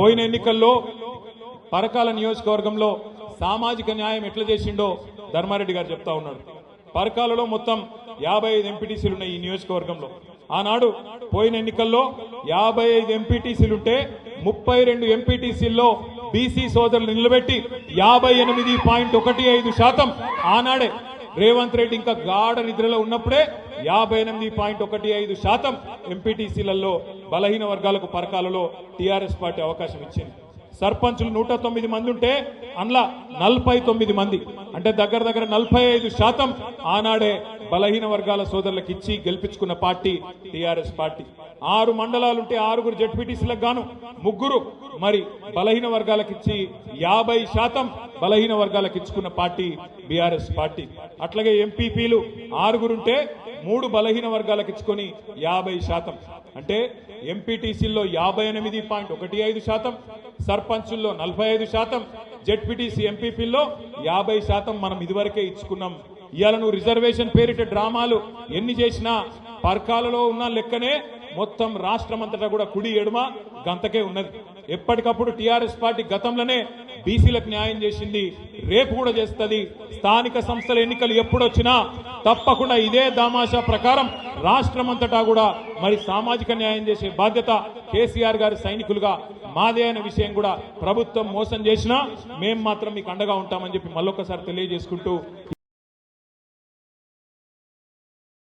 పోయిన ఎన్నికల్లో పరకాల నియోజకవర్గంలో సామాజిక న్యాయం ఎట్లా చేసిండో ధర్మారెడ్డి గారు చెప్తా ఉన్నాడు. పరకాలలో మొత్తం 55 ఎంపీటీసీలు ఉన్నాయి ఈ నియోజకవర్గంలో. ఆనాడు పోయిన ఎన్నికల్లో 55 ఎంపీటీసీలుంటే 32 ఎంపీటీసీల్లో బీసీ సోదరులు నిలబెట్టి 58.15% ఆనాడే రేవంత్ రెడ్డి ఇంకా గాఢ నిద్రలో ఉన్నప్పుడే 58.15% ఎంపీటీసీలలో బలహీన వర్గాలకు పరకాలలో టీఆర్ఎస్ పార్టీ అవకాశం ఇచ్చింది. సర్పంచులు 109 మంది ఉంటే అందులో 49 మంది అంటే దగ్గర 45% ఆనాడే బలహీన వర్గాల సోదరులకు ఇచ్చి గెలిపించుకున్న పార్టీ టీఆర్ఎస్ పార్టీ. 6 మండలాలుంటే 6 జెడ్పీటీసీలకు గాను 3 మరి బలహీన వర్గాలకు ఇచ్చి 50% బలహీన వర్గాలకు ఇచ్చుకున్న పార్టీ బీఆర్ఎస్ పార్టీ. అట్లాగే ఎంపీపీలు 6 ఉంటే 3 బలహీన వర్గాలకు ఇచ్చుకొని 50%. అంటే ఎంపీటీసీల్లో 58.15%, సర్పంచుల్లో 45%, జెడ్పీటీసీ ఎంపీపీల్లో 50% మనం ఇదివరకే ఇచ్చుకున్నాం. ఇవాళ నువ్వు రిజర్వేషన్ పేరిట డ్రామాలు ఎన్ని చేసినా పరకాలలో ఉన్న లెక్కనే మొత్తం రాష్ట్రం అంతటా కూడా కుడి ఎడుమ గంతకే ఉన్నది. ఎప్పటికప్పుడు టీఆర్ఎస్ పార్టీ గతంలోనే బీసీలకు న్యాయం చేసింది, రేపు కూడా చేస్తుంది. స్థానిక సంస్థల ఎన్నికలు ఎప్పుడొచ్చినా తప్పకుండా ఇదే దామాషా ప్రకారం రాష్ట్రం అంతటా కూడా మరి సామాజిక న్యాయం చేసే బాధ్యత కేసీఆర్ గారి సైనికులుగా మాదే అనే విషయం కూడా ప్రభుత్వం మోసం చేసినా మేం మాత్రం మీకు అండగా ఉంటామని చెప్పి మళ్ళొకసారి తెలియజేసుకుంటూ